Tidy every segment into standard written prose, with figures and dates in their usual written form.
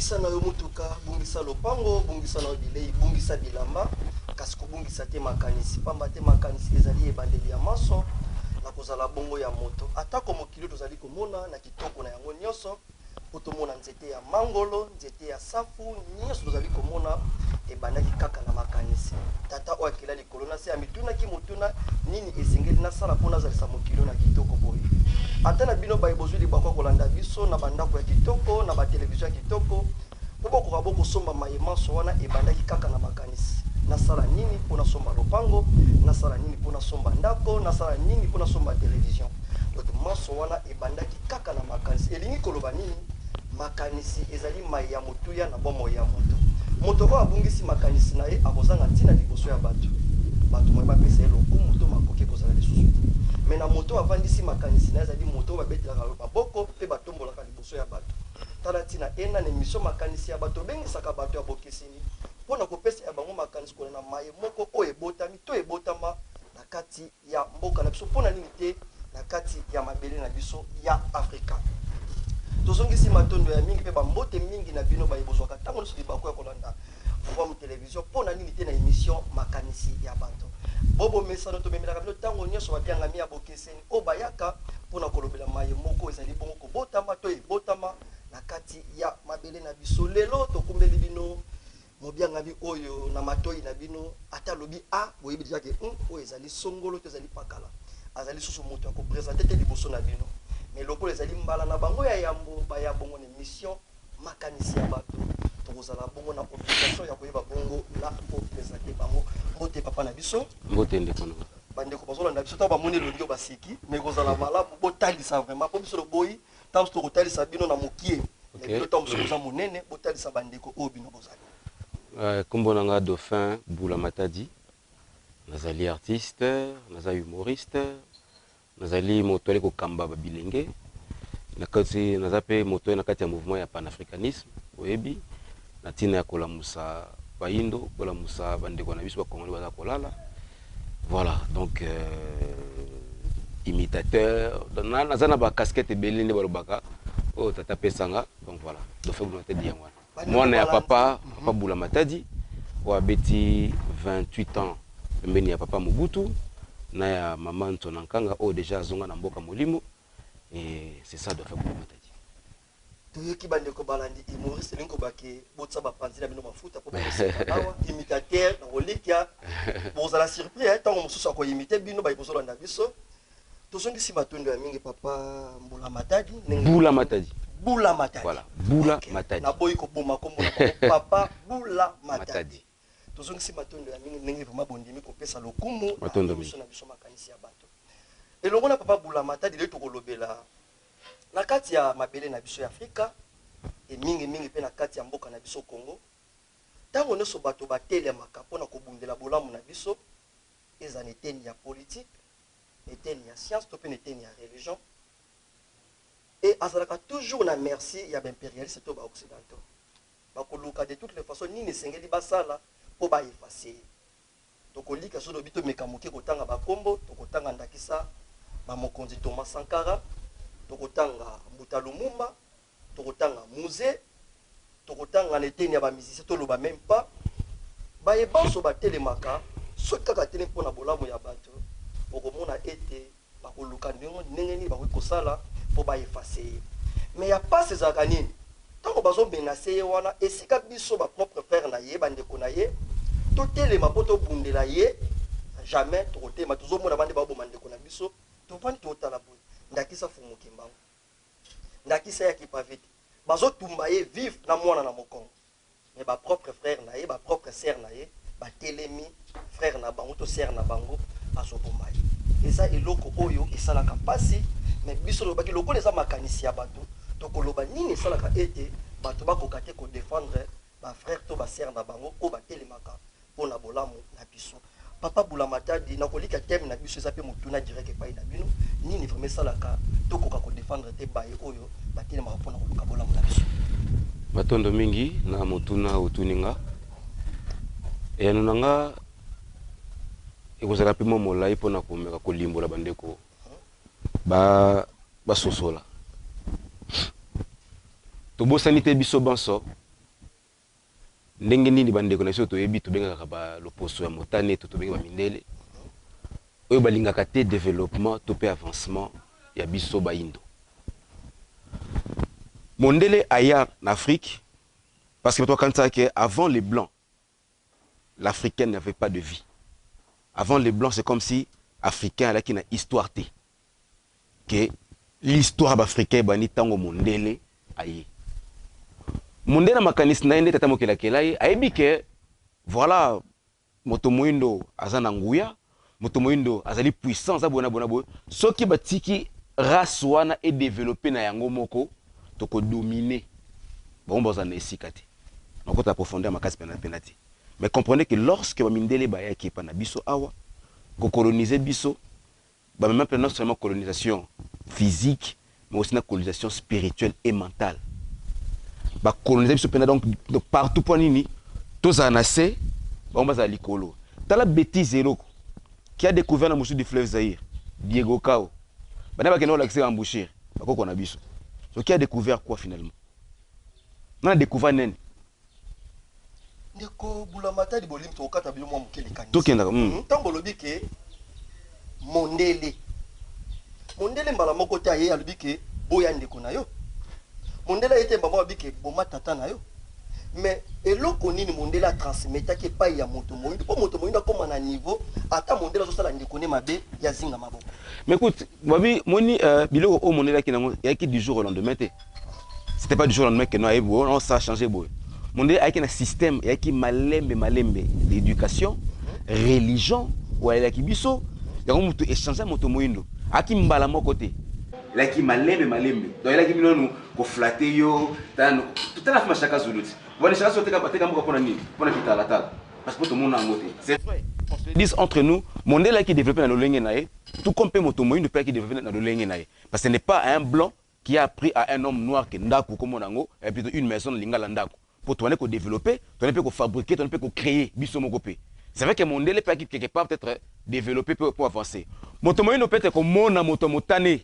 bungisa na yo mutuka, bungisa lopango, bungisa na bilei, bungisa bilamba, kasi ko bungisa te makanisi, pamba te makanisi ezali ebandeli ya maso na kozala bongo ya moto. Atako mokili tozali komona na kitoko na yango nyonso, otomona nzete ya mangolo, nzete ya safu, nyonso tozali komona ebandaki kaka na makanisi. Tata oyo akela likolo na se ya mituna ki motuna nini esengeli nasala mpona azalisa mokili na kitoko boye. Ata na bino baye bozwi libakwa kolanda biso na bandako ya kitoko na batelevizio ya kitoko bokoka bokosomba mayemaso wana ebandaki kaka na makanisi. Nasala nini mpona somba lopango, nasala nini mpona somba ndako, nasala nini mpona somba television. Donc maso wana ebandaki kaka na makanisi. Elingi koloba nini? Makanisi ezali mai ya motuya na bomo ya moto. Moto ko abungisi makanisi na ye akozanga ntina liboso ya bato. Bato moye bapesa lokumu to makoki kozala lisusu. Mais na moto avandisi makanisi na ezali moto babetelaka maboko pe batombolaka liboso ya bato. Tala tina ena na émission makanisi ya bato bengisaka bato ya bokesini. Pona kopesa ya bango makanisi kona na maye moko o ebotami to ebotama na kati ya mboka na biso pona nini te na kati ya mabele na biso ya Afrika. Tozongisi matondo ya mingi pe bambote mingi na bino bayebozwaka tango nyonso libako ya kolanda mu television pona nini te na émission makanisi ya bato. Bobo mesano to memelaka bino tango nyonso babianga mi ya bokeseni o bayaka pona kolobela maye moko ezali bongo kobotama to ebotama na kati ya mabele na biso. Lelo tokumbeli bino mobianga bi oyo na matoi na bino ata lobi a boyebi déjà que o ezali songolo to ezali pakala azali susu moto ya ko présenter te liboso na bino. Mais loko ezali mbala na bango ya yambo ba ya bongo na mission makanisi ya bato tokozala bongo na obligation ya koyeba bongo la ko présenter bango mote papa na biso mote ndeko na bande ko bazola na biso ta ba moni longo basiki mais kozala malamu botalisa vraiment po biso boyi ta to kotalisa bino na mokie et to to muso monene botalisa bande ko obino bozali kombo nanga Dauphin Bula Matadi nazali artiste nazali humoriste nazali moto ko kamba bilenge na kati nazape moto na kati ya mouvement ya panafricanisme oyebi na tina ya kolamusa baindo kolamusa bandeko na biso ba Congolais baza kolala. Voilà, donc imitateur nazana ba casquette belende balobaka o tata pesanga. Donc voilà, Dauphin Bula Matadi ya mwana ya papa Bula Matadi wa beti 28 ans mbeni ya papa Mobutu na ya mama Ntonankanga o déjà zonga na mboka molimo, et c'est ça Dauphin Bula Matadi. Toyoki bandeko balandi humoriste linko bake botsa ba panzila bino mafuta po ba bawa imitateur na olikia bozala surpris tant mosusu ko imiter bino ba ibozola na biso tozongisi matondo ya mingi papa Bula Matadi Bula Matadi voilà Bula Matadi na boyi ko boma kombo na papa Bula Matadi tozongisi matondo ya mingi ndenge vraiment bondimi ko pesa lokumu matondo na biso makanisi ya bato elongo na papa Bula Matadi le to kolobela na kati ya mabele na biso ya Afrika e mingi pe na kati ya mboka na biso Congo tango nyonso bato batelemaka mpona kobundela bolamu na biso eza neteni ya politique neteni ya science to pe neteni ya religion et azalaka toujours na merci ya b'impérialiste to ba occidentaux bakoluka de toutes les façons nini esengeli basala po ba effacer tokolika so lobi to meka moke kotanga bakombo tokotanga ndakisa ba mokonzi Thomas Sankara tokotanga Mbuta Lumumba tokotanga Muze tokotanga neteni ya ba musicien to loba même pas ba ebanso batelemaka so kaka tele mpona bolamu ya bato okomona ete bakoluka ndenge nini bakosala po ba effacer. Mais ya pas ces akanini tango bazo menacer ye wana esika biso ba propre frère na ye bandeko na ye to telema po to bundela ye jamais tokotema tozomona bande babo mandeko na biso to vandi to tala boy ndakisa fumu kimbango ndakisa ya kipavete bazo tumba ye vivre na mwana na mokongo mais ba propre frère na ye ba propre sœur na ye ba telemi frère na bango to sœur na bango azoboma ye eza eloko oyo esalaka pasi. Mais biso lobaki loko les makanisi ya bato to koloba nini esalaka ete bato bakoka te ko défendre ba frère to ba sœur na bango o ba telemaka pona bolamu na biso. Papa Bula Matadi na kolika thème na biso ezape mutuna direct pa na bino nini vraiment salaka to koka ko défendre te baye oyo ba telemaka pona ko bolamu na biso. Matondo mingi na mutuna utuninga e nanga ekozala pe molai pona komeka kolimbola bandeko ba sosola to bosani te biso banso ndenge nini bandeko na biso toyebi tobengaka ba loposo ya motane to tobenga ba mindele oyo balingaka te développement to pe avancement ya biso baindo. Mondele aya en Afrique parce que toi quand ça que avant les blancs l'africain n'avait pas de vie. Avant les blancs c'est comme si africain là qui na histoire té que l'histoire africaine bani tango mondele aye. Mondele makanisi na ende tata mokela kelai ayebi que voilà moto moindo azana nguya moto moindo azali puissance abona bona bo soki batiki race wana et développer na yango moko toko dominer bon bazana esikati nako ta profondeur makasi penati. Mais comprenez que lorsque bamindele baya ki pa na biso awa ko coloniser biso ba même non seulement colonisation physique mais aussi la colonisation spirituelle et mentale. Ba coloniser biso pena donc partout point nini tous en assez ba baza likolo. Tala bêtise eloko qui a découvert la mouche du fleuve Zaïre, Diego Cao. Bana ba keno l'accès embouchure, ba ko na biso. So qui a découvert quoi finalement? On a découvert nen. Ndeko bulamata di bolim to kata bilo mwa mukele kanisa. Tokenda Ntango lobi ke mondele. Mondele mbala moko ta ye alobi ke boya ndeko na yo. Mondele ete mbamba alobi ke boma tata na yo. Mais eloko nini mondele a transmettre ke pa ya moto moyindo po moto moyindo akoma na niveau ata mondele azosala ndeko ne mabe ya zinga maboko. Mais écoute, babi moni biloko o mondele ki nango ya ki du jour au lendemain te. C'était pas du jour au lendemain que non ayebo, on ça a changé boy. Mondele a un système ya ki malembe d'éducation, religion ou ya ki biso ya moto échanger moto moyindo. Aki mbala moko te. La ki malembe. Donc la ki bino ko flatter yo, tout à la fin chaka zuluti. Voilà chaka sote ka bateka moko pona nini? Pona pita la table. Parce que tout le monde a ngoté. C'est vrai. On se dit entre nous, mondele qui développe dans le lenge nae, tout comme pe moto moyindo pe qui développe dans le lenge nae. Parce que ce n'est pas un blanc qui a appris à un homme noir que ndaku comme onango et puis une maison lingala ndaku. Pour toi ko développer, toi ne peux fabriquer, toi ne peux créer biso moko pe. C'est vrai que mondele pe qui quelque part peut-être développer pour avancer. Moto moyindo peut être comme mona moto motane.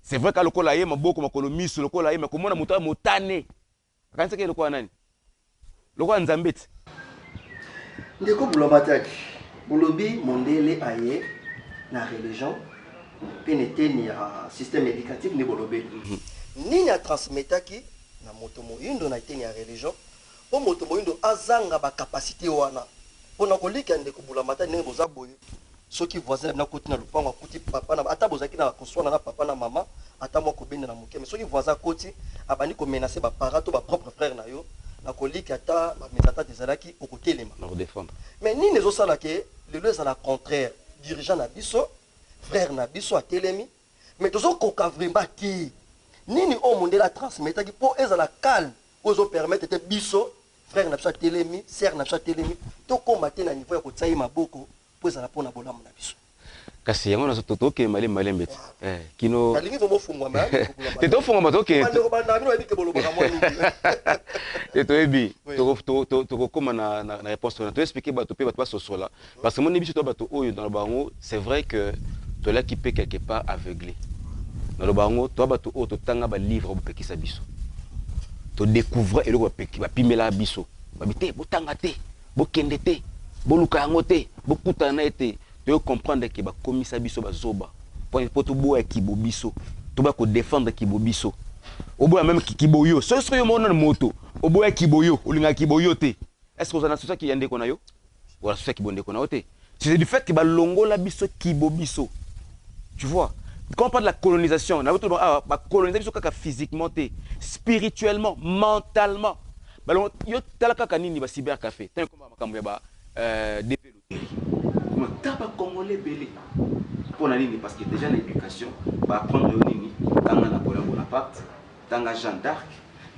C'est vrai que le colaïe m'a beaucoup makolomis le colaïe mais comment moto motane. Quand c'est que le quoi nani? Le quoi nzambet. Ndeko bulamata bolobi mondele aye na religion penete ni ya système éducatif ni bolobi. Nini a transmettre ki na moto moyindo na teni ya religion po moto moyindo azanga ba capacité wana pona kolika ndeko bulamata ndenge boza boye soki voisin na koti na lupango akuti papa na ata bozaki na koswana na papa na mama ata moko bende na moke mais soki voisin koti abandi ko menacer ba parents to ba propre frère na yo na kolika ata ba metata dezalaki okotelema Na défendre. mais nini ezo sala ke le lois à la contraire dirigeant na biso frère na biso a telemi mais tozo koka vraiment ti nini o mondela transmettre ki po ezala calme ozo permettre te biso frère na biso a telemi sœur na biso a telemi to komate na niveau ya kotsayi maboko po ezala pona bolamu na biso Kasi yango na toto ke malembe kino nalingi vomo fungwa ma te to fonga bato ke bando banda bino ebike boloba ka moni te to ebi to koma na réponse na to expliquer bato pe bato sosola parce que mon biso to bato oyo dans le bango c'est vrai que to là qui peut quelque part aveuglé dans le bango to bato oyo to tanga ba livre bo pekisa biso to découvrir eloko ba peki ba pimela biso ba bité bo tanga te bo kende te bo luka yango te bo kutana ete tu comprendre que ba komisa biso ba zoba pour to boya kibobiso to ba ko défendre kibobiso oboya même kiboyo so yo mona moto oboya kiboyo olinga kiboyo te est-ce que vous en avez ça qui yande kona yo wala ça qui bonde kona te c'est du fait que ba longola biso kibobiso tu vois quand on parle de la colonisation na ba coloniser biso kaka physiquement te spirituellement mentalement ba yo tala kaka nini ba cybercafé tant comme makambo ya ba développer taba congolais belé pour la ligne parce que déjà l'éducation va apprendre nini tanga Napoléon Bonaparte tanga Jeanne d'Arc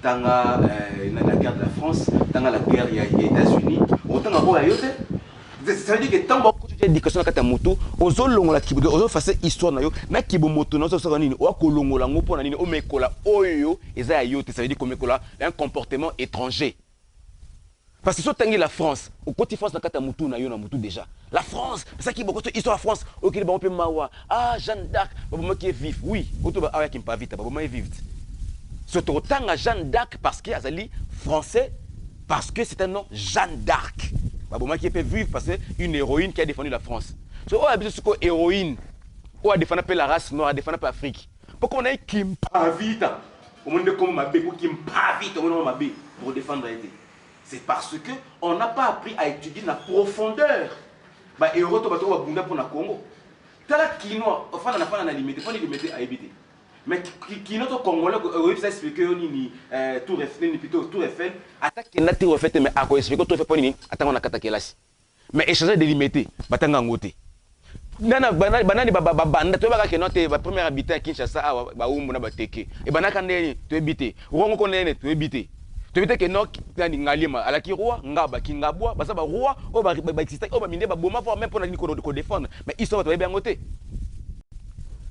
tanga la guerre de la France tanga la guerre des États-Unis autant à yote ça veut dire que tant beaucoup d'éducation kata moto ozolongola kibo ozofacer histoire na yo na kibo moto na so nini o kolongola ngo pour na nini o mekola oyo eza ya yote ça veut dire que mekola un comportement étranger. Parce que si tu as la France, au côté France, tu as mutu déjà. La France, c'est ça qui est beaucoup histoire de France. Ok, on peut mawa. Ah, Jeanne d'Arc, moi qui est vif. Oui, auto ah qui pas vite, moi est vif. Surtout autant à Jeanne d'Arc parce qu'il y a des français Parce que c'est un nom Jeanne d'Arc. Baboma qui peut vivre parce que une héroïne qui a défendu la France. So, on a besoin de héroïne. On a défendu la race noire, a défendu l'Afrique. Pourquoi on a qui pas vite? Au monde comme ma pour qui pas vite pour défendre la. C'est parce que on n'a pas appris à étudier la profondeur. Bah héros to bato babunda pour na Congo. Tala kinois, enfin on a pas limité, pas limité à éviter. Mais qui notre Congolais, oui, ça explique que ni tout refait, plutôt tout refait. Attaque n'a tout refait, mais à quoi expliquer tout refait pas ni. Attends, on a attaqué là. Mais échanger délimité, batanga ngote. Nana banani banda, tu vas que notre premier habitant Kinshasa, ba umbu na bateke. Et banaka ndeni, tu habité. Rongo konene, tu habité. Tu habité que non, nani ngalima, ala ki roi, ngaba kingabwa, basa ba roi, o ba exister, o ba minde ba boma pour même pour na ko défendre. Mais histoire va bien ngote.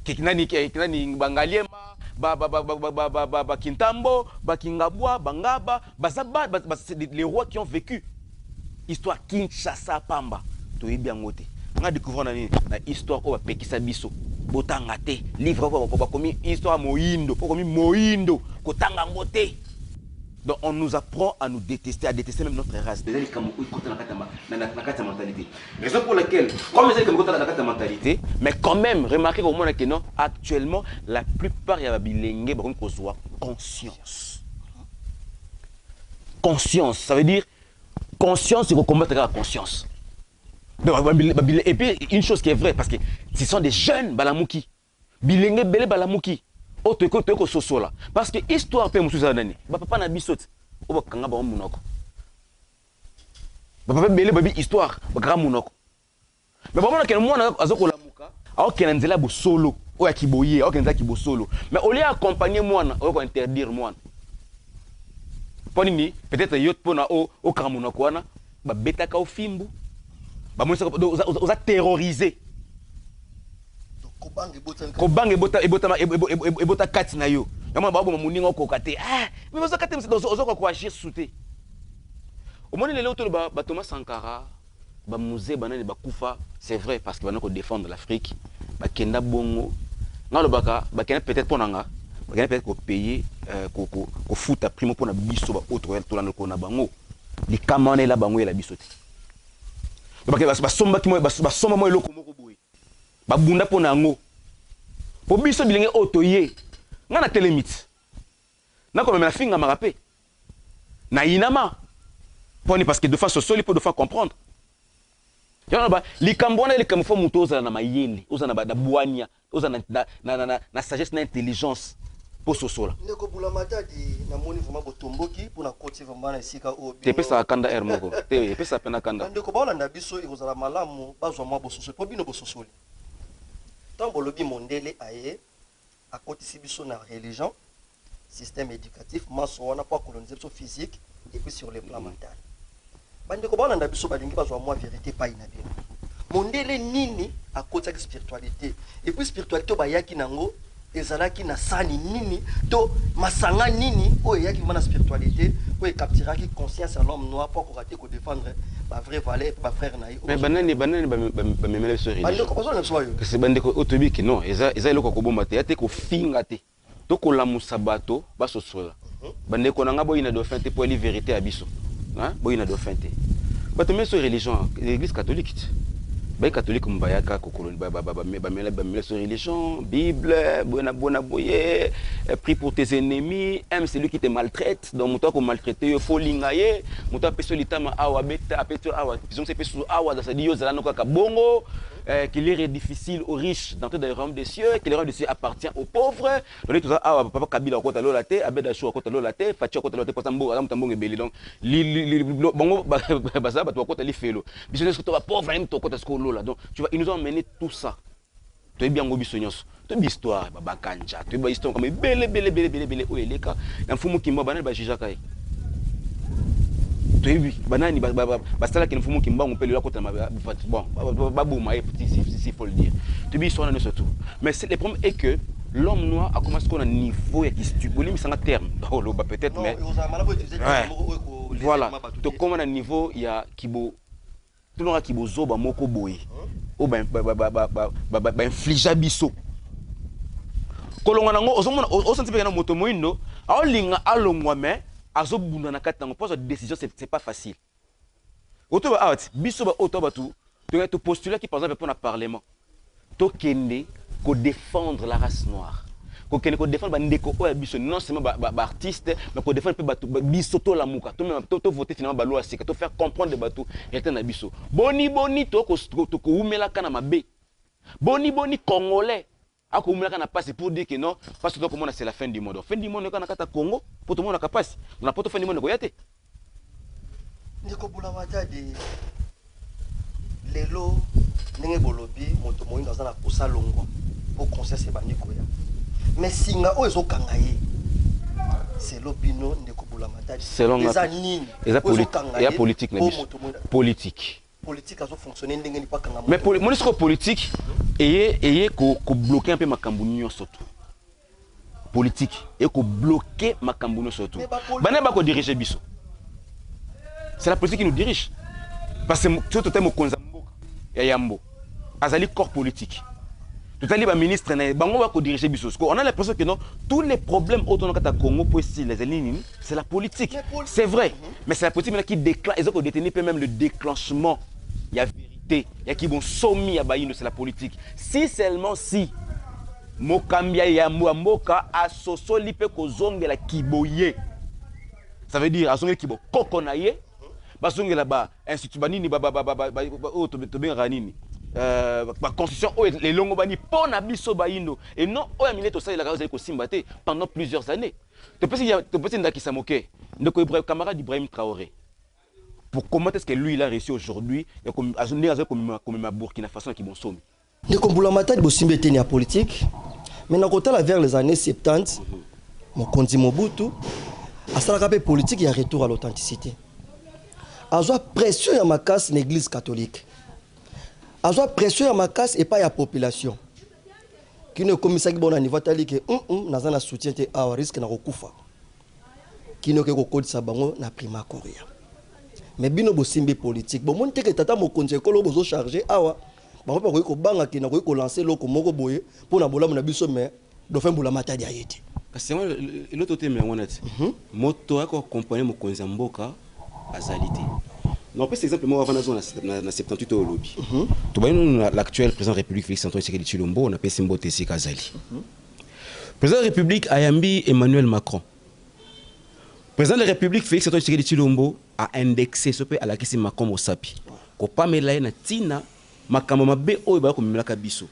Kinani bangaliema ba kintambo ba kingabwa bangaba basaba les rois qui ont vécu histoire Kinshasa pamba to bien ngote nga découvrir na histoire ko ba pekisa biso botanga te livre ko ba komi histoire moyindo ko komi moyindo ko tanga ngote. Donc on nous apprend à nous détester, à détester même notre race. Déjà, la mentalité. Raison pour laquelle, comme les la mentalité, mais quand même, remarquez au monde que non, actuellement, la plupart y a bilingue, qu'on soit conscience. Conscience, ça veut dire conscience, c'est qu'on combattre la conscience. Et puis une chose qui est vraie, parce que ce sont des jeunes balamouki, bilingue belé balamouki. Oh, tu es soso là. Parce que histoire peut me soutenir. Papa n'a bisot. Oh, bah, kanga ba munoko. Papa belé babi histoire. Ba kanga munoko. Mais bon, que moi na azoko la muka. Aho kenanzela bo solo. O ya kiboye. Aho kenza kibo solo. Mais au lieu accompagner moi na, o ko interdire moi. Ponini peut-être yot pona o kanga munoko wana. Ba betaka o fimbu. Ba monisa oza terroriser. Kobange ebota kati na yo. Yama babo muninga ko kate. Ah, mais bozo kate ozo ko agir souté. Au moment lelo to ba Thomas Sankara, ba musée banane ba kufa, c'est vrai parce que banako défendre l'Afrique, ba kenda bongo. Ngalo baka ba kenda peut-être ponanga, ba kenda peut-être ko payer ko futa primo pona biso ba autre to lando ko na bango. Li kamane la bango la biso te. Donc ba somba ki mo ba somba mo eloko moko boye. Babunda pona ngo po biso bilenge otoye nga na telemite na ko na finga marape na inama poni parce que de face soli pour de fois comprendre yana ba likambona likamfo muto oza na mayele oza na bwanya oza na sagesse na intelligence pour sosola ndeko bulamata di na moni vraiment botomboki pour na côté vraiment na esika o te pesa kanda air moko te pesa pena kanda ndeko ba na biso ikozala malamu bazwa mwa bososo po bino bososoli. Tant que mondele aye à côté de la religion, système éducatif, maso on n'a pas colonisé physique et puis sur le plan mental. Bande ko bana ndabiso balingi bazwa moi vérité pas inabino. Mondele nini à côté de la spiritualité et puis spiritualité ba yaki nango ezalaki na sani nini to masanga nini o yaki mana spiritualité o e capturer qui conscience à l'homme noir pour rater ko défendre ba vrai valeur ba frère naï. Mais banane ba memele sur religion. Bande ko bazwa soyo. Que c'est bande ko otobi ki non, eza eloko ko bomba te, ate ko finga te. To ko la musabato ba sosola. Bande ko nanga boyina do fente pour li vérité abiso. Hein? Boyina do fente. Ba to sur religion, l'église catholique. Les catholiques mbayaka kokoloni ba sur religion, Bible, bona boye, prie pour tes ennemis, aime celui qui te maltraite, donc muto ko maltraiter faut lingaye, muto peso litama awa beta apeto awa, disons c'est peso awa dans sa dio zala no kaka bongo, qu'il est difficile aux riches d'entrer dans le royaume des cieux, que le royaume des cieux appartient aux pauvres. Donc tout ça awa papa Kabila ko talo la te, abeda chou ko talo la te, fachi ko talo te pasambo adam tambongo beli donc bongo baza ba to ko tali felo. Business ko to pauvre même to ko tasko là. Donc, tu vois, ils nous ont mené tout ça. Tu es bien au bisognos. Tu es histoire, baba kanja. Tu es histoire comme belle. Oh, les cas. Il faut que moi banane bajija kai. Tu es oui, banane bastala qu'il faut que moi on peut le raconter bon, babou maï si faut le dire. Tu es histoire surtout. Mais le problème est que l'homme noir a commencé qu'on a niveau et qui stupide, mais c'est un terme. Oh, peut-être mais voilà. Donc comme on a niveau, il y a kibo tout le monde qui bozo ba moko boy o ba inflige biso kolonga nango ozomona o senti pe na moto moindo a linga alongwa me azo bunda na katango parce que décision c'est pas facile. Auto ba out biso ba auto ba tout tu postuler qui par exemple pour le parlement. To kende ko défendre la race noire. Ko kende ko défendre ba ndeko o biso non seulement ba artiste mais ko défendre pe biso to la muka to voter finalement ba loi sika to faire comprendre ba tout réalité na biso. Boni to ko umela kana mabe. Boni congolais. Ako umela kana passe pour dire que non parce que pour moi c'est la fin du monde. Fin du monde kana kata Congo pour tout le monde na passe. Na poto fin du monde ko yate. Ndeko Boulamata de lelo ndenge bolobi moto moyindo azana kosa longo pour conseil se bandiko ya. Mais singa o ezo kanga ye. C'est l'opinion ndeko Boulamata. Selon les anines. Il y a politique na biso. Politique. Politique a fonctionné ndenge ni pa kanga. Mais mon politique et ko bloquer un peu makambu nyonso tout. Politique et ko bloquer makambu nyonso tout. Bana ba ko diriger biso. C'est la politique qui nous dirige. Parce que tout le temps mokonza mboka ya yambo. Azali corps politique. Tout à l'heure ministre na bango ba ko diriger biso. On a l'impression que non tous les problèmes autour de Congo pour les lignes c'est la politique. C'est vrai. Mais c'est la politique qui déclenche ils ont détenu même le déclenchement. Il y a vérité, il y a qui vont soumis à Baïno, c'est la politique. Si seulement si Mokambia ya Mboka a soso lipe ko zonge la kiboye. Ça veut dire a zonge kibo kokonaye. Ba zonge la ba institut banini ba o to bien ranini. Ba constitution o les longo bani pona biso Baïno et non o ya mineto ça il a causé ko simbate pendant plusieurs années. Tu peux ndaki samoke. Ndeko Ibrahim camarade Ibrahim Traoré. Pour comment est-ce que lui il a réussi aujourd'hui et comme ma Burkina Faso qui bon somme. Ndeko Boulamata de Bosimbe teni politique. Mais na kotala vers les années 70 Mokonzi Mobutu a salaka pe politique il y a retour à l'authenticité. Azo pression ya makas l'église catholique. Azo pression ya makas et pas ya population. Qui ne commissaire bon niveau tali que nazana soutien te a risque na kokufa. Qui ne ko kodisa bango na prima Korea. Mais bino Bosimbe politique bon monte que tata Mokonzi ekolo bozo charger awa ba ko ko banga ki na ko lancer loko moko boye pour na bolamu na biso mais Dauphin Boulamata di ayete. Parce que l'autre thème on a dit moto ako accompagner Mokonzi mboka azalité. Non pas exemple moi avant na 78 au lobby. To ba l'actuel président de la République Félix Antoine Tshisekedi Tshilombo on appelle Simbo Tessi Kazali. Président de la République Ayambi Emmanuel Macron. Président de la République Félix Antoine Tshisekedi Tshilombo a indexé ce peu à la question Macron au sapi. Ko pas melaye na tina makambo mabe oyo ba ko mimela ka biso.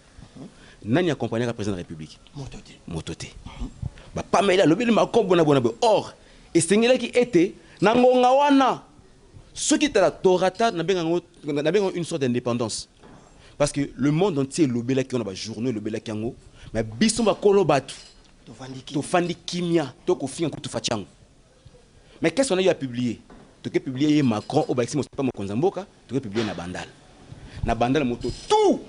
Nani accompagner le président de la République? Motote. Ba pas melaye lobeli Macron bona. Or, et sengela qui était na ngonga wana. Ce qui était la Torata n'a bien une sorte d'indépendance. Parce que le monde entier lobela qui on a ba journée lobela qui ngo, mais biso ba kolobatu. To fandi kimia, to ko finga kutu fachango. Mais qu'est-ce qu'on a eu à publier? Tu peux publier Macron au Baxi pas mon Konzamboka, tu peux publier na Bandal. Na Bandal moto tout.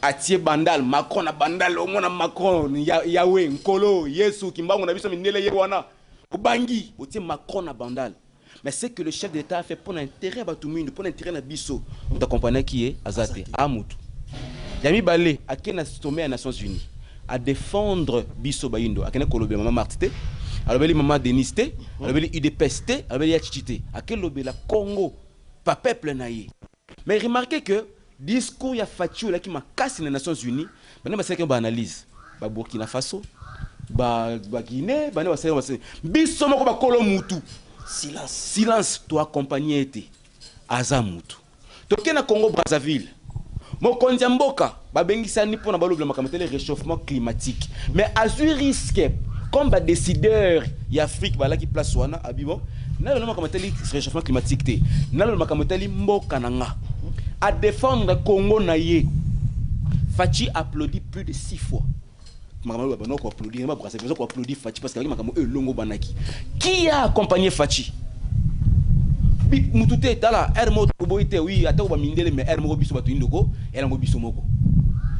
Atie Bandal, Macron na Bandal, au moins Macron, Yahweh, Nkolo, Yesu, Kimbango na biso minele yewana. Au Bangi, au tie Macron na Bandal. Mais c'est que le chef d'État a fait pour l'intérêt à Batoumine, pour l'intérêt à Bisso. On t'a compagnie qui est Azate, Amoutou. Yami Balé, à qui a sommet aux Nations Unies, à défendre Bisso Bayindo, à qui a colobé Maman Martite. Alors, il y a maman Deniste, alors il y a UDPST, alors il y a Chichite. À quel lobby la Congo, pas peuple naïe. Mais remarquez que discours ya Fatou là qui m'a cassé les Nations Unies, maintenant c'est qu'on analyse. Ba Burkina Faso, ba Guinée, ba ne c'est biso moko ba kolo mutu. Silence toi accompagner été Azamutu. Tokena Congo Brazzaville. Mokonzi mboka ba bengisa ni pona ba lobla makamotele réchauffement climatique. Mais azui risque comme ba décideur ya Afrique ba la qui place wana abibo na le makamoteli réchauffement climatique té na le makamoteli mboka nanga à défendre Congo naie. Fachi applaudit plus de 6 fois. Makamalo ba noko applaudir ma brasser besoin ko applaudir Fachi parce que makamo longo banaki. Qui a accompagné Fachi? Bi mutute tala ermo boite oui ata ba mindele mais ermo biso batu indoko ermo biso moko.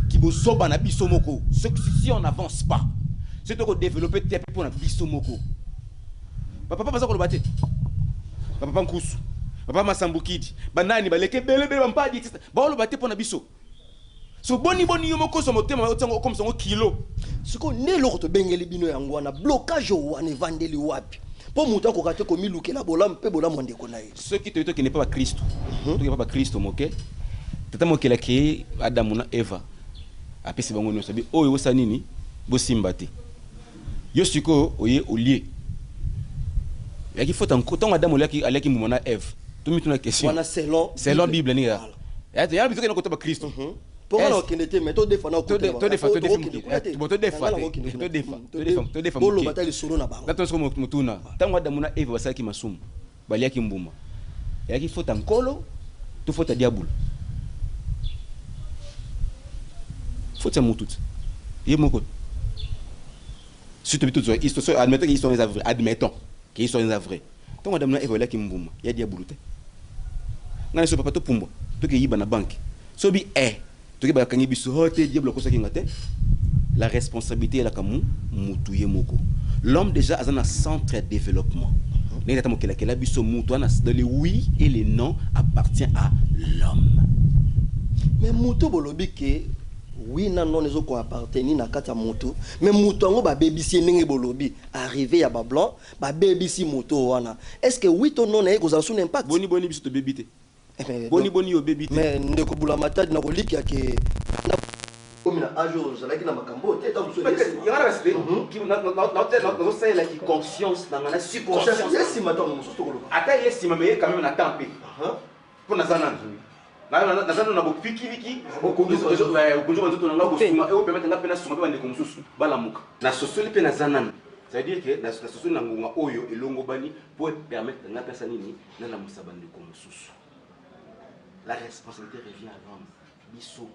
Ki bo soba na biso moko. Si on n'avance pas, c'est de développer tes pour na biso moko. Papa pas ça ko le batte. Papa Nkusu. Papa Masambukidi. Banani baleke bele bampa di ba lo batte pour na biso. So boni yomoko so motema otango comme son kilo. Ce qu'on est l'autre bengeli bino yango na blocage wana vandeli wapi. po muta ko kate ko milukela bolam pe bolam ndeko na ye ceux qui te qui n'est pas Christ to qui n'est pas Christ moke tata mokela ki Adam na Eva apesi bango nyonso bi oyo osa nini bo simbate yo siko oye olie yaki faut encore tant Adam alaki mumona Eve to mituna question wana selon Bible ni ya ya bizo kena kotaba Christ pour on okende te mais to defa na ko to defa bolo batali solo na bango dato ko mutuna tango Adam na Eve basaki masumu baliaki mbuma yaki faut encore to faut diable faut mutut ye moko surtout tout ça admettons qu'ils sont les vrais admettons qu'ils sont les vrais tango Adam na Eve baliaki mbuma ya diable te ngana so papa to pumbo to ke yiba na banque so bi to ke ba kangi biso hote diable ko sakinga te la responsabilité est là comme mutuye moko l'homme déjà a un centre de développement n'est pas que la biso mutu dans le oui et le non appartient à l'homme mais mutu bolobi ke oui na non ezo ko appartenir na kata mutu mais mutu ngo ba bebisi ndenge bolobi arrivé ya ba blanc ba bebisi mutu wana est-ce que oui to non na ko za son impact boni biso to bebite boni yo bebite mais ndeko bula matadi na ko liki ke na comme na ajour za laki na makambo te ta muso il y a respect qui na c'est la conscience dans la subconscience yes mato muso to ko ata yes mais quand même na tempé pour na sana na sana na bopiki okunjo bantu na ngabo suma e o permettre na pena suma pe bande ko mususu balamuka na sosoli pe na zanana ça veut dire que na sosoli na ngonga oyo elongo bani pour permettre na pesa nini na la musabande ko mususu la responsabilité revient à l'homme biso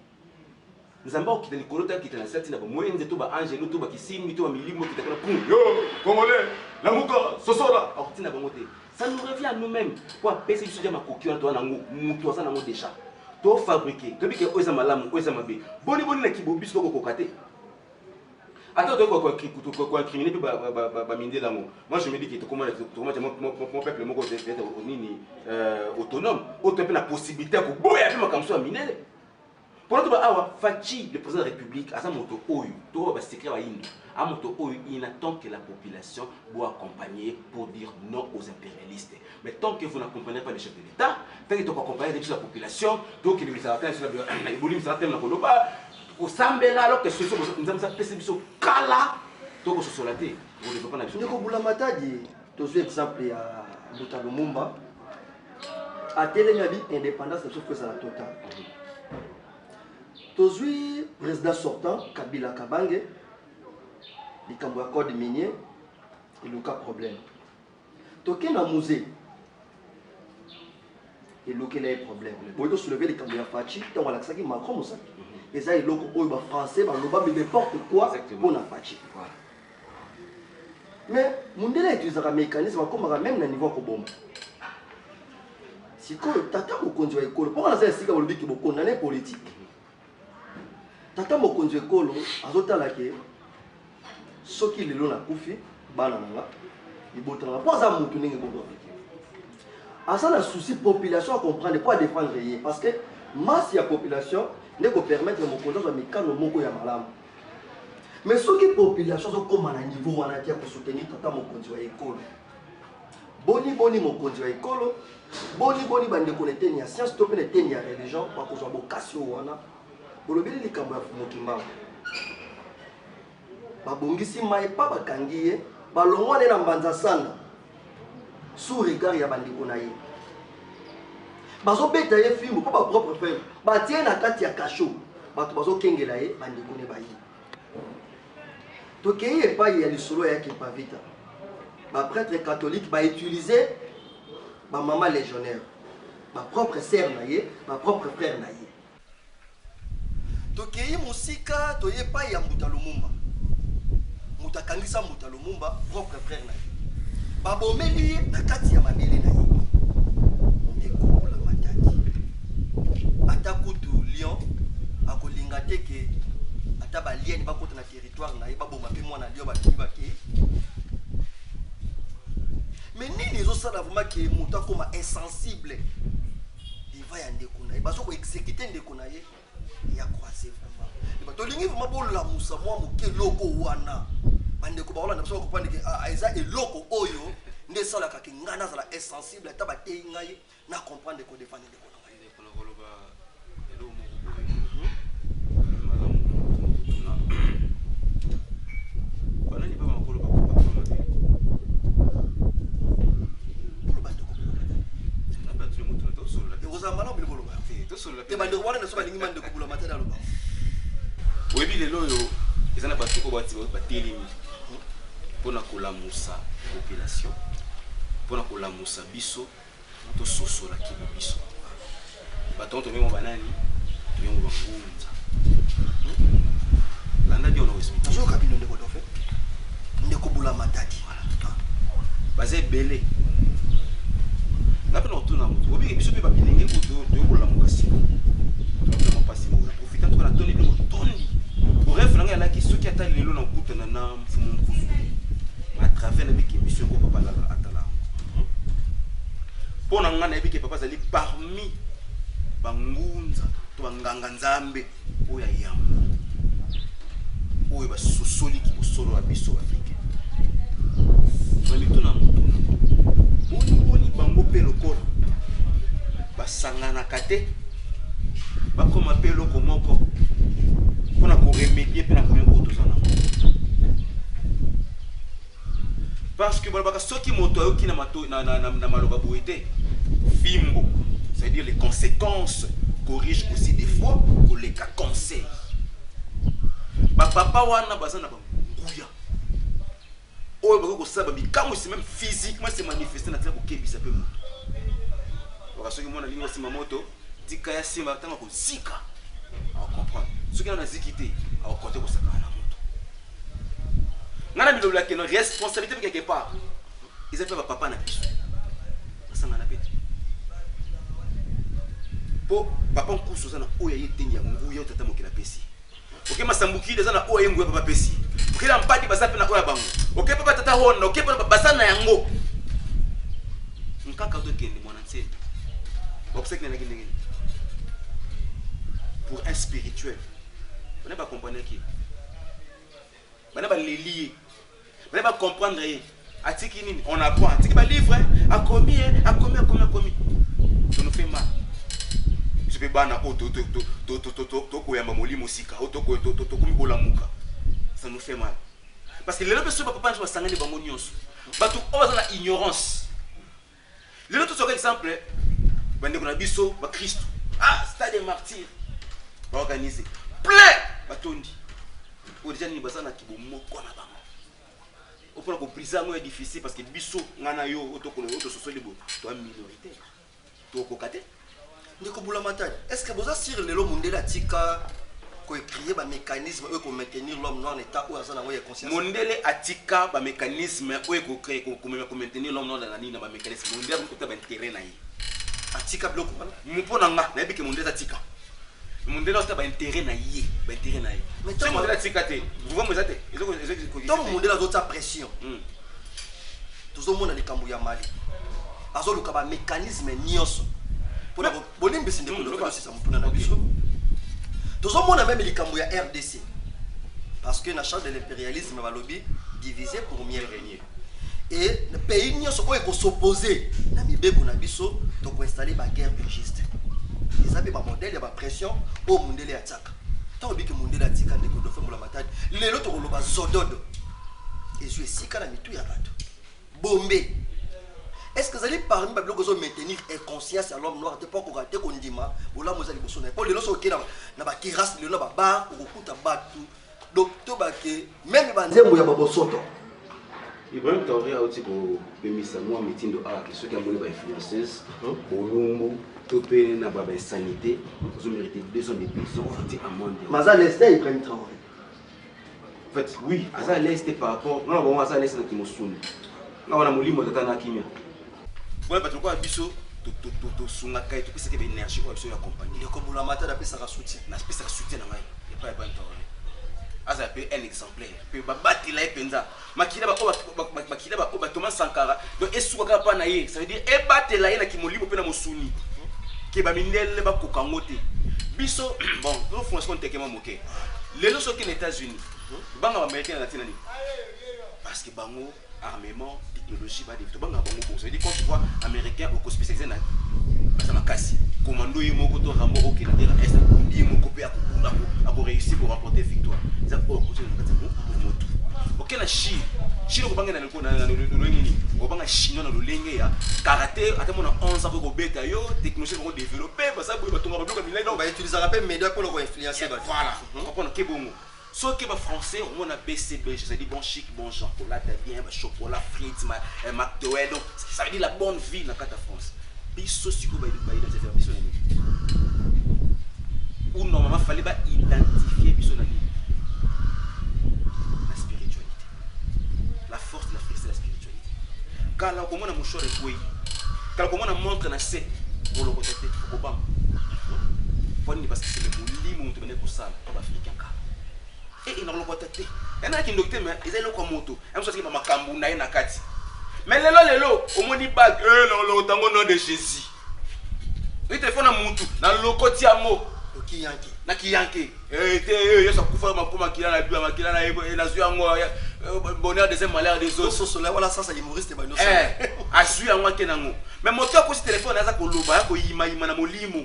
nous avons quitté les colotaires qui étaient dans cette île moyenne de tout ba ange nous tout ba kisimi tout ba milimo qui était là pour yo congolais la muka sosola ortina bangote ça nous revient à nous-mêmes pour apaiser ce diable coquille toi na muto ça na ngo déjà to fabriquer to bi ke oza malamu oza mabe boni na kibobis ko kokate attends ko incriminer puis ba minde là moi je me dis que comment mon peuple moko peut être nini autonome autre peu la possibilité ko boya puis makamso a miner pour notre awa fachi le président de la République à sa moto oyo to ba secret ba indi à moto oyo il attend que la population doit accompagner pour dire non aux impérialistes mais tant que vous n'accompagnez pas les chefs de l'État tant que tu accompagnes la population donc il va attendre sur la volume ça tellement ko ba au sambela alors que ce sont nous avons ça perception kala to ko sosolaté pour le développement national ko bula matadi to ce exemple ya Buta Lumumba a télé indépendance sauf que ça la totale. Tozui président sortant Kabila Kabange likambo ya code minier et le cas problème. Toké na musée et le cas les problèmes. Pour soulever les kambo ya Fachi tant wala kisaki Macron musa. Et ça il loko oyo ba français ba loba mais n'importe quoi pour na Fachi. Mais mundela utilise un mécanisme comme même na niveau ko bomba. Siko tata mokonzi wa ekolo pour na ça sika bolobi ki bokondane politique. Tata mokonzi ekolo azotala ke soki lelo na kufi bana nanga ibotanga pour ça mutu ningi bobo asa na souci population à comprendre quoi défendre yé parce que masse ya population ne ko permettre mokonzi za mikano moko ya malamu mais soki population zo koma na niveau wana tia ko soutenir tata mokonzi wa ekolo boni mokonzi wa ekolo boni bande connecter ni science to pe ni ya religion kwa kozwa bokasio wana bolobeli likambo ya mokimba babongisi mai pa bakangi ye balongwane na mbanza sanda sous regard ya bandeko na ye bazobeta ye filme po ba propre film batie na kati ya kasho bato bazokengela ye bandeko ne bayi tokei epai ya lisolo yake pavita baprêtre catholique bautiliser bamama légionnaire bapropre sœur na ye bapropre frère na ye tokei musika toyepa ya Mbuta Lumumba mutakangisa Mbuta Lumumba propre frère na ye babomeli ye na kati ya mabele na ye ndeko la matadi ata kutu lion akolinga te ke ata balieni bakota na territoire na ye baboma pe mwana lion bakibi bake mais nini ezosala vraiment ke mutu akoma insensible devant ya ndeko na ye bazoko exécuter ndeko na ye ya croiser vraiment tolingi vraiment bolamusa mwa moke loko wana bandeko baola na biso comprendre ke eza eloko oyo nde sala ka ngana za la insensible ta ba te ngai na comprendre ko défendre de ko oyebi lelo oyo eza na bato oyo batelemi mpona kolamusa population mpona kolamusa biso tososolaki biso bato oyo tobengo banani tobengo bangunza landa bi ona oexplike azoyoka bino ndeko dofe ndeko bula matadi baza ebele nga mpe na kotuna moto obike biso mpe babilenge toyokolamuka siko toapema mpasi mola profita toka na toni mpe motondi bref nanga yalaki soki ata lelo na okutana na mfumu mkusu à travers na biki émission ko papa la atala mpo na nga na yebiki papa azali parmi bangunza to banganga nzambe oyo ya yambo oyo basosoliki bosolo ya biso africain namituna boni bango mpe lokola basanganaka te bakoma mpe eloko moko mpona koremedie mpe na problème oyo toza nango parce que balobaka soki moto ayoki na maloba boye te fimbo c'est-à-dire les conséquences corrigent aussi des fois koleka conseil bapapa wana baza na banguya oyo bako kosala bamikambo esi même physiquement se manifester na tina kokebisa mpe moto waka soki mwana lingi osima moto tika ya simba ntango kozika akokomprendre soki nano aziki te akokonte kosakana na moto ngana bilobelaki no responsabilité mpe quelque part eza mpe bapapa na biso basangana pete mpo papa nkusu oza na oyo aye eteni ya nguya otata mokili apesi oke masambukili eza na oyo aye nguya papa apesi okela mpadi baza mpe na oyo ya bango oke mpe batata honda oke mpe baza na yango nkaka tokende mwana nseni bakosaki nanaki ndenge pour un spirituel bana bakomprendre ki bana balelie bana bacomprendre ye atiki nini on apprend atiki balivre akomi ça nous fait mal je peux bana o tokoyamba molimo sika o tokomi kolamuka ça nous fait mal parce que lelo beso papa nso basangani bango nyonso bato oyo baza na ignorance lelo tozoka exemple bandeko na biso bakristo stade des martyrs organiser plein batondi o déjà ni basana kibomoko na bango o pona ko prison mo difficile parce que biso ngana yo otokolo otososoli bo to minorité to kokate ndeko bula matadi est-ce que boza sur lelo mondela tika ko créer ba mécanisme eux ko maintenir l'homme noir en état ou azana ngoya conscience mondele atika ba mécanisme eux ko créer ko maintenir l'homme noir dans la nina ba mécanisme mondele ko ta ba intérêt na yi atika bloko mpona nga na yebiki mondele atika mondele ota ba intérêt na yi mais c'est mondele atika te vous voyez moi te donc mondele azota pression tozo mona likambo ya mali azoluka ba mécanisme nyonso pona bolimbisi ndeko ndeko sisa mutuna na biso tozo mona même likambo ya RDC parce que na charte de l'impérialisme va lobby diviser pour mieux régner et le pays nyonso oyo ko s'opposer na mibeko na biso to ko installer ba guerre juste ils avaient ba modèle ya ba pression au mondele ya tsaka tant biki mondele ya tsika ndeko do fombola matadi lelo to ko loba zododo et je sika na mitu ya bato bombe. Est-ce que vous allez parmi les blocs maintenir inconscience à l'homme noir de pas qu'on rate qu'on dit ma ou là vous allez vous sonner pour les lois qui na ba terrasse le na ba bar ou kuta batu donc to ba ke même banzembo ya babo soto Ibrahim Traoré a aussi ko bemisa moi mitindo a que ceux qui ont monné ba influenceuse bolumbu topé na ba sanité ils ont mérité 2 ans de prison fouti amende Maza Lester Ibrahim Traoré en fait oui Maza Lester par rapport non bon Maza Lester na kimosuni na wana mulimo tata na kimia voilà parce que biso to sunga kai to pesa ke énergie ko biso ya compagnie le komula mata da pesa ka soutien na pesa ka soutien na ngai et pas Ibrahim Traoré aza pe un exemplaire pe babati la epenza makila ba Thomas Sankara donc esuka pa na ye ça veut dire e batela ye na kimolimo pe na mosuni ke ba mindele ba kokangote biso bon no franchement tekema moke lelo soki les États-Unis banga ba américain na tina ni parce que bango armement technologie, bah, des banques, bon, ça veut dire quand tu vois américain au spécialisé dans ça m'a cassé. Commando et mon côté Rambo au Canada, est-ce que il mon copé à réussir pour remporter victoire. Ça oh côté de moto. OK la Chine. Chine ko banga na le nini. Ko banga Chine na le lenge ya karaté ata mona 11 ans ko beta yo technologie ko développer parce que ba tonga ba bloka milai on va utiliser rappel média pour le influencer ba. Voilà. Comprendre que bon. Sauf que les Français, on a BCB, je dis bon chic, bon chocolat, bien, chocolat, frites, McDowell. Donc, ça veut dire la bonne vie dans la France. Biso si vous voyez dans cette biso ou normalement fallait pas identifier biso la spiritualité, la force de l'Afrique, c'est la spiritualité. Quand là comment on a mon choix de quoi, quand comment on montre na c'est pour le côté au banc, parce que c'est le limon de mener pour ça pour africain car et il n'a pas le côté il y en a qui docteur mais ils ont comme moto même chose qui ma makambu na na kati. Mais lelo au moins ni bag non tango nom de Jésus. Oui téléphone na mutu na lokoti yango okiyanki na kiyanki yo ça kufa makoma kila na bia makila na zui yango bonheur des malheur des autres cela voilà ça humoriste ba noso azui yango kenango mais moto ko si téléphone aza ko loba ko yima na molimo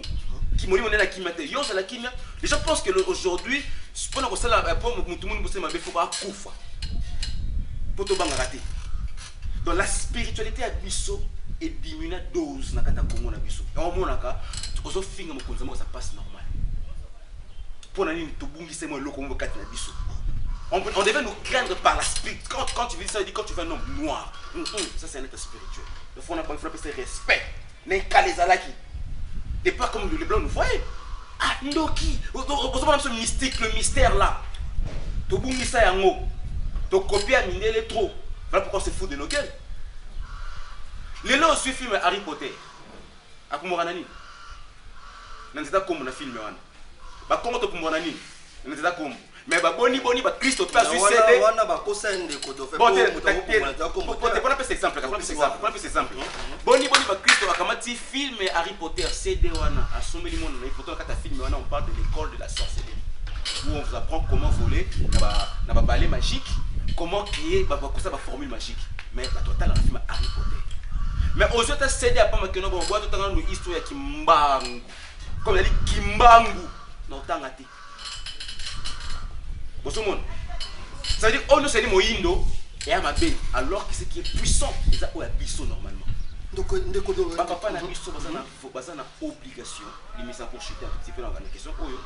qui molimo na kimate yo ça la kimia les gens pensent que aujourd'hui pendant que ça la pour mutu mundu bose mabe faut pas kufa poto banga raté. Donc la spiritualité à biso est diminuée dose na kata Congo na biso. Et on monaka ozo finga mokonza mo ça passe normal. Pour nani to bungise mo loko mo kata na biso. On devait nous craindre par la spirit. Quand tu vis ça, quand tu veux un homme noir, ça c'est un état spirituel. Il faut appeler ça respect. Les kalezalaki. Des pas comme les blancs nous voyaient. Ah ndoki, ozo pas ce mystique, le mystère là. To bungisa yango. To copier à miner les trop. Voilà pourquoi on se fout de nos gueules. Les lots suivent film Harry Potter. À Kumoranani. N'est-ce pas comme on a filmé wana. Bah comment tu Kumoranani? N'est-ce pas comme. Mais bah boni bah Christ pas succédé. Wana ba kosen de kodo fait. Bon, t'es pas un peu exemple. Boni bah Christ a kamati film Harry Potter CD wana. A sommeli mon na photo quand tu film wana on parle de l'école de la sorcellerie. Où on vous apprend comment voler na ba balai magique. Comment créer la formule magique. Mais la totale dans le film Harry Potter. Mais aux autres CD à pas ma keno bon boîte dans l'histoire Kimbangu. Comme elle dit Kimbangu dans tangati. Bon tout le monde. Ça veut dire on nous c'est Moindo et Amabe alors que ce qui est puissant c'est ça où biso normalement. Donc papa na biso bazana obligation limite pour chuter un petit peu dans la question oyo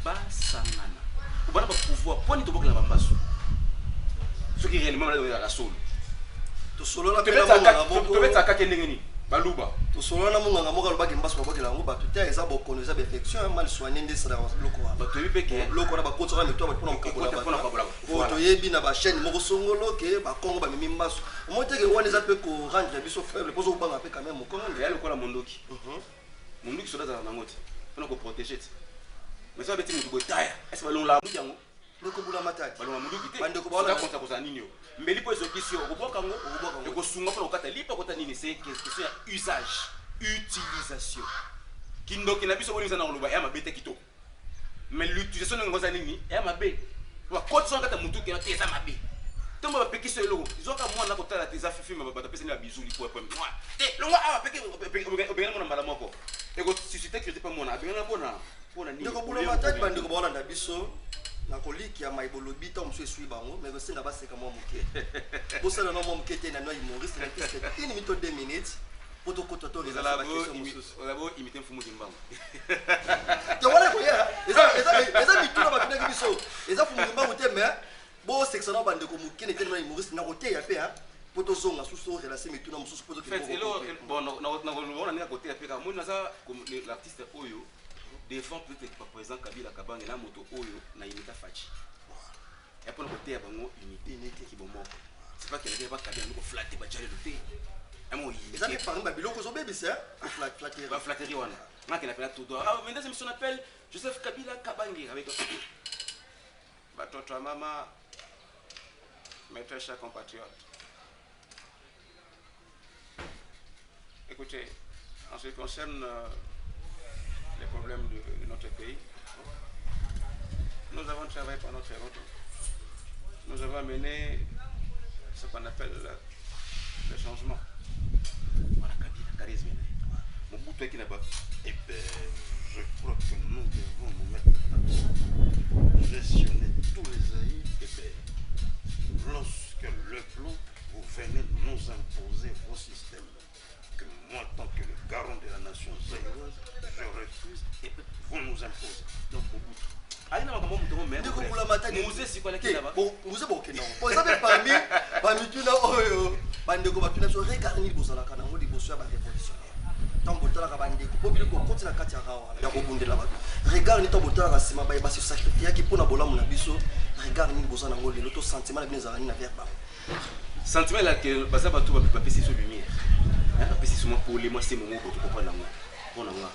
ba sangana. Ou ba pouvoir pour ni to bokela bambaso. Ce qui est réellement la soul. To solo na pela mo to metsa ka kendengeni baluba. To solo na munga ngamoka loba kimbaso babokela ngo batu te eza bokono eza perfection mal soigné ndesa dans loko wa. Ba to yipeke loko na ba kotso na to ba pona mkabola. To yebi na ba chaîne moko songolo ke ba kongo ba mimi mbaso. Mo te ke wana eza pe ko rendre biso faible pozo banga pe quand même kongo. Ya lokola mondoki. Mondoki soda za nangote. Pona ko protéger. Mais ça beti mutu botaya. Est-ce que la mutu yango ndeko bula matati balonga munduki te bandeko bala konta koza nini yo mbeli po ezokisio oboka ngo ko sunga pona okata lipa kota nini c'est question ya usage utilisation kindoki na biso bonisa na loba ya mabete kitoko mais l'utilisation ngoza nini ya mabe wa koti songa kata mutuki na teza mabe tomba ba pekiso eloko izoka mwana kotala teza film ba bata pesa ni bizuli ko point moi te longa awa peki obengana mona mbala moko eko susciter que pas mona abengana pona nini ndeko bula matati bandeko bala na biso na koliki ya maibolobi ta mso esui bango mais aussi na baseka mwa moke bosala na mwa moke te na no humoriste na piste une minute 2 minutes poto koto to les ala labo imiter mfumu zimbango to wala ko ya eza mituna ba pinaki biso eza fumu zimbango te mais bo section na bande ko moke ne te na humoriste na kote ya pe ha poto zonga suso relation mituna msusu poto ke bon na na kote ya pe ka mona ça comme l'artiste oyo défend peut-être pas présent Kabila Kabange na moto oyo na imita fachi. Et pour le côté ya bango unité qui bon moko. C'est pas qu'elle n'est pas Kabila nous flatter ba jale le thé. Amo yi. Ça fait parler ba biloko zo bébé ça. Flatterie. Ba flatterie wana. Na qu'elle appelle tout droit. Ah maintenant c'est son appel Joseph Kabila Kabange avec ba toto mama mes très chers compatriotes. Écoutez, en ce qui concerne les problèmes de notre pays. Nous avons travaillé pendant très longtemps. Nous avons mené ce qu'on appelle le changement. Voilà, Kabila, charisme. Mon bout, toi qui là-bas. Eh bien, je crois que nous devons nous mettre d'accord. Gestionner tous les aïeux. Eh bien, lorsque le plan, vous venez nous imposer vos systèmes, que moi, tant que le garant de la nation zaïroise, je refuse et vous nous imposez. Donc, au bout. Aïna makambo mutongo mais ndeko bula matadi muze sikola ki là-bas. bon muze bokena po eza pe parmi tuna oyo bandeko batuna so regard ni bozalaka nango liboso ya ba révolutionnaire ntango botalaka bandeko po biloko kotina kati ya rawa ya kobundela bato regard ni ntango botalaka nsima baye basi sacrifiaki mpona bolamu na biso regard nini boza nango lelo to sentiment na bino ezalaka nini na vers bango Sentiment là que baza bato bapesi sur lumière. Bapesi sur moi pour les moi c'est mon mot pour comprendre nango. Pona nga.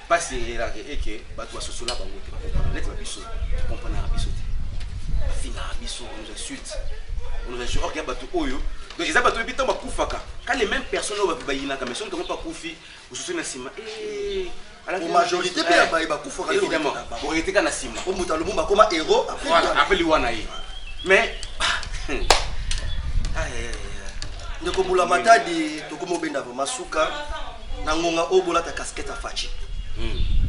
Parce que bato basosola bango te comprendre net babiso comprendre na biso te fina biso on nous insulte on nous insulte or bato oyo donc ils bato bito bakufaka quand les mêmes personnes ba yina ka mais son pas kufi ususu na sima pour majorité pe ba bakufaka évidemment pour été kana sima o muta lumumba comme héros après liwana yi mais ndeko bula matadi tokomo benda vraiment suka na ngonga obola ta casquette à fachi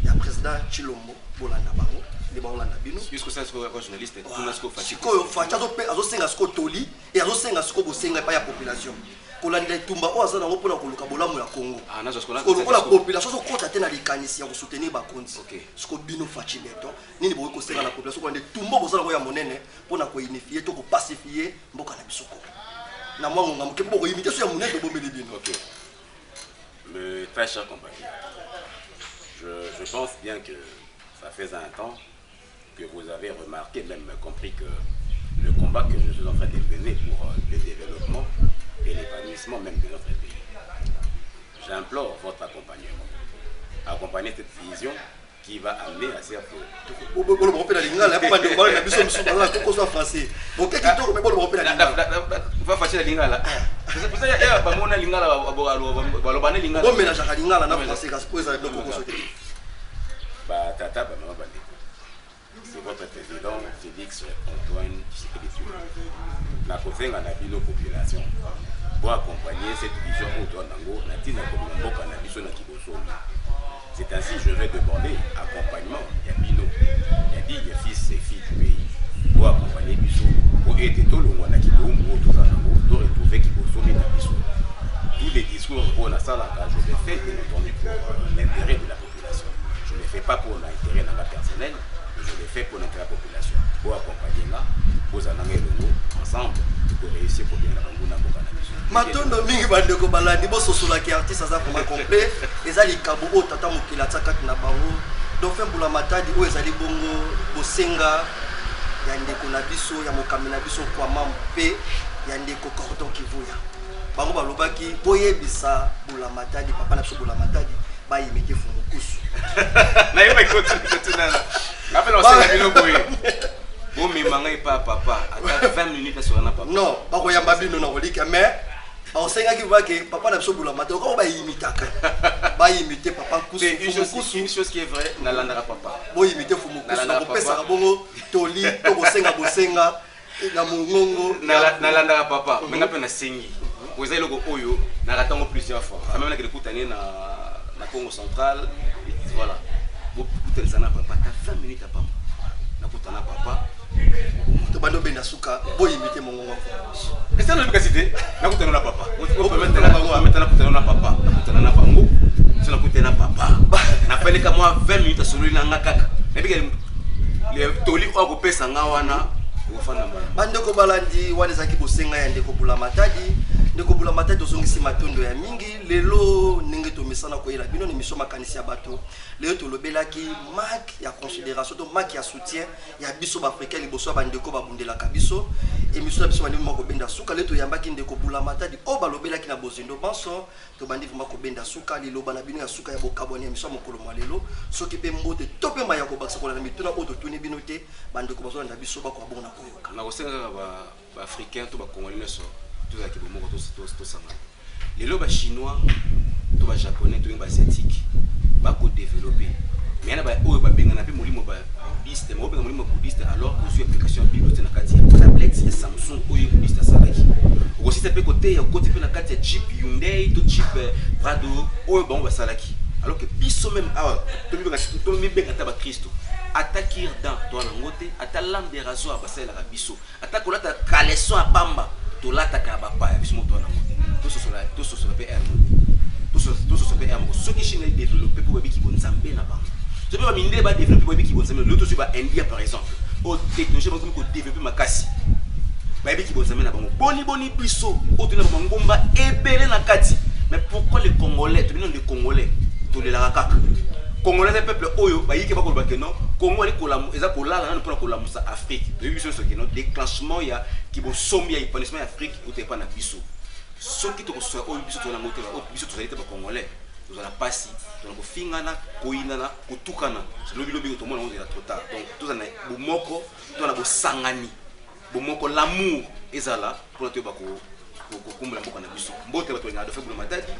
ya président Chilombo bolanda bango le bolanda bino puisque ça c'est un journaliste tout n'a ce qu'on fait ko facha azo senga sko toli et azo senga sko bosenga pa ya population kolanda tumba o azana ngo pona koluka bolamu ya Congo nazo ce qu'on a ko la population so kota tena likanisi ya ko soutenir ba konzi OK sko bino fachi beto nini boye ko senga na population ko ndé tumba bozala ko ya monene pona ko unifier to ko pacifier mboka na bisoko na mwango ngamuke bo ko imiter so ya monene bombeli bino OK le très cher compagnon. Je pense bien que ça fait un temps que vous avez remarqué, même compris que le combat que je suis en train de mener pour le développement et l'épanouissement même de notre pays. J'implore votre accompagnement. Accompagner cette vision qui va amener à faire que... Va faire la lingala. C'est pour ça qu'il y a pas mon lingala balobane lingala. Bon mélange à lingala na français parce que ça donc ko sauter. Bah tata ba maman bande. C'est votre président Félix Antoine Tshisekedi. Na kosenga na bino population pour accompagner cette vision autour d'ango na tina ko mboka na biso na kiboso. C'est ainsi je vais demander accompagnement ya bino. Ya dit les fils et filles du pays pour accompagner biso pour aider tout le monde na kiboso autour d'ango pour retrouver kiboso na biso. Tous les discours qu'on a ça là, je les fais bien entendu pour l'intérêt de la population. Je ne les fais pas pour l'intérêt dans la personnelle, mais je les fais pour l'intérêt de la population. Pour accompagner là, pour en ensemble, pour réussir pour bien la boka na biso. Matondo mingi bandeko balandi bo sosola ki artiste za vraiment complet. Ezali kabo o tata mokila tsakati na bango. Dauphin Bula Matadi o ezali bongo bosenga ya ndeko na biso ya mokami na biso kwa mampe ya ndeko cordon kivuya. Bango balobaki boyebisa Bula Matadi papa na biso Bula Matadi ba yimeke fumukusu. Na yeba kotunana. Appelle on sait bino boye. Bon mais mangai pas papa, à 20 minutes sur na papa. Non, ba ko yamba bino na kolika mais ba senga ki va que papa na biso Bula Matadi ko ba yimitaka. Ba yimite papa kusu. Une chose qui est vraie, na landara papa. Bo yimite fumukusu na ko pesa ka bongo toli to bosenga na mongongo na landara papa. Menga pe na sengi. Vous avez le oyo na ratango plusieurs fois. Ça même na que écouter na Congo central voilà. Vous écoutez ça na papa, t'as 20 minutes à papa. Na kutana papa. To bando benda suka bo yimite mongongo. Est-ce que na cité na kutana na papa. On peut mettre na kutana na papa, na kutana na bango. Tu na kutana na papa. Na fallait que moi 20 minutes à solo na ngakaka. Mais bien les toli o ko pesa ngawana ufana mwana. Bandeko balandi wale zaki bosenga ya ndeko Bula Matadi. Ndeko Bula Matadi tozongisi matondo ya mingi lelo ndenge tomisana koyela bino ni mission makanisi ya bato lelo tolobelaki marque ya considération to marque ya soutien ya biso ba africain liboso ba ndeko babundela ka biso émission ya biso bandi moko benda suka lelo toyambaki ndeko Bula Matadi o balobelaki na bozindo banso to bandi moko benda suka liloba na bino ya suka ya bokaboni émission mokolo mwa lelo soki pe mbote to pe maya ko bakisa kola na mituna o to tuni bino te bandeko bazo na biso ba ko abona koyoka na kosenga ba africain to ba congolais so tout ça qui est bon tout ça les lobes chinois to ba japonais to ba asiatique ba ko développer mais na ba o ba benga na pe molimo ba bouddhiste mo benga molimo bouddhiste alors que sur application bible na kati ya tablette ya Samsung o bouddhiste salaki aussi ça peut ko côté ya côté pe na kati ya Jeep Hyundai to Jeep Prado oyo bango basalaki alors que biso même awa to mi benga ta ba Christo attaquer dans toi na ngote ata lampe de rasoir basala ka biso ata kolata caleçon a pamba to lata ka ba pa biso moto na ngote to so so pe to so pe mo so ki chine développer pour babi ki bonzambe na bango je peux pas miner ba développer babi ki bonzambe l'autre sur ba India par exemple au technologie ba ko développer makasi babi ki bonzambe na bango boni biso o tuna ba ngomba ebele na kati mais pourquoi les Congolais to les Congolais to les la kaka Congolais peuple oyo ba yike ba ko ba que non Congo ali kola eza kolala na pour kola musa Afrique de biso ce que non déclenchement ya ki bo sombi ya épanouissement Afrique ou te pas na biso ce qui te reçoit oyo biso to na moto o biso to zalite ba Congolais to za pasi to na ko fingana ko inana ko tukana lobi to mona on est trop tard donc to za na bo moko to na bo sangani bo moko l'amour ezala pour te ba ko kumbula mboka na biso mbote bato ngado febula matadi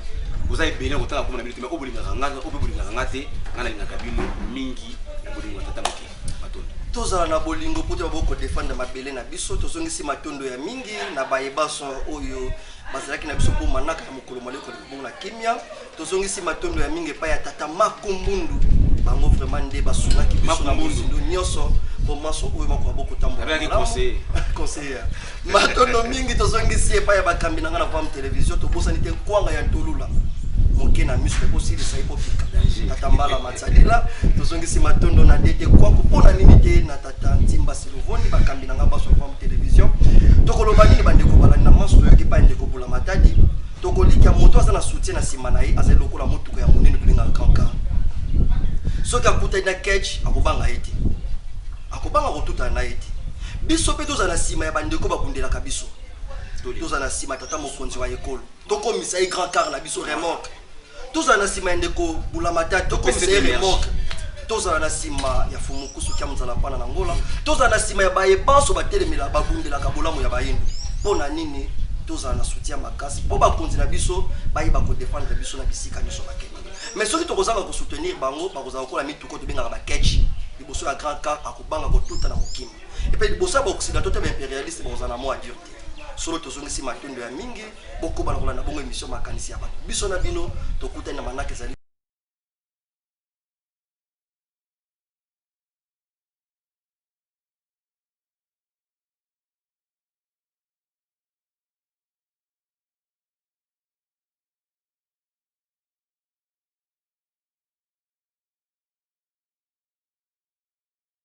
oza ebele ko tala ko na biso mais obuli nganga obuli nganga te ngana ngaka bino mingi obuli ngata moke matondo tozala na bolingo pote baboko défendre mabele na biso tozongisi matondo ya mingi na bayebaso oyo bazalaki na biso po manaka na mokolo maleko na kimia tozongisi matondo ya mingi pa ya tata Makumbundu bango vraiment nde basunaki biso na bozindo nyonso pour maso oyo makwa boko tambola avec conseiller matondo mingi tozongisi pa ya bakambi na ngana kwa télévision to bosani te kwanga ya ntolula moke na muscle possible ça ipo pika tata Mbala Matsalila tozongisi matondo na dete kwa kupona nini te na tata Ntimba Silovoni bakambi na ngaba kwa télévision tokoloba nini bande ko bala na maso yo ki pa ndeko bula matadi tokolika moto asa na soutien na simana yi azali lokola motuko ya monene tulinga kanka soki akuta na catch akobanga ite akobanga kotuta na ite biso pe tozana sima ya bandeko bakundelaka biso tozana sima tata mokonzi wa ekolo tokomisa ye grand car na biso remorque tozana sima ya ndeko bula matadi tokomisa ye remorque tozana na sima ya fumukusu kya muzala pana na ngola tozana sima ya bayebanso batelemela babundelaka bolamu ya bayindu pona nini tozana na soutien makasi po bakonzi na biso bayiba ko défendre biso na bisika nyonso bakende mais soki tokozanga ko soutenir bango bakozanga kola mituko tobengaka ba catch liboso ya grand car akobanga kotuta na mokima et puis liboso ya baoccidentaux te baimpérialiste bakozana mo adur te solo tozongisi matondo ya mingi bokoba na kolanda bongo émission makanisi ya bato biso na bino tokutani na manaka ezali